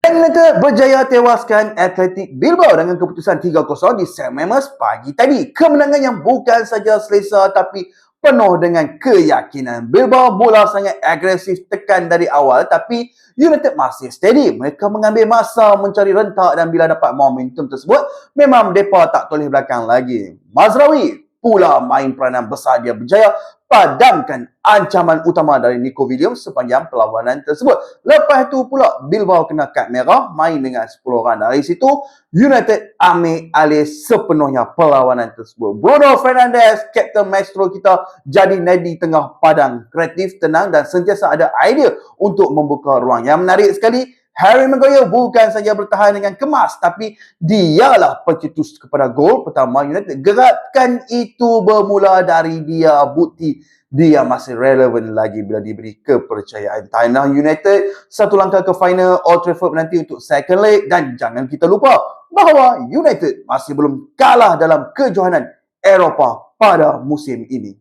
United berjaya tewaskan Athletic Bilbao dengan keputusan 3-0 di San Mamés pagi tadi. Kemenangan yang bukan saja selesa tapi penuh dengan keyakinan. Bilbao bola sangat agresif tekan dari awal tapi United masih steady. Mereka mengambil masa mencari rentak dan bila dapat momentum tersebut, memang mereka tak toleh belakang lagi. Mazraoui pula main peranan besar, dia berjaya padamkan ancaman utama dari Nico Williams sepanjang perlawanan tersebut. Lepas tu pula Bilbao kena kad merah, main dengan 10 orang. Dari situ United ambil alih sepenuhnya perlawanan tersebut. Bruno Fernandes, Kapten Maestro kita, jadi nadi tengah padang, kreatif, tenang dan sentiasa ada idea untuk membuka ruang. Yang menarik sekali, Harry Maguire bukan saja bertahan dengan kemas tapi dialah pencetus kepada gol pertama United. Gerakan itu bermula dari dia, bukti dia masih relevan lagi bila diberi kepercayaan. Tanah United satu langkah ke final Old Trafford nanti untuk second leg dan jangan kita lupa bahawa United masih belum kalah dalam kejohanan Eropah pada musim ini.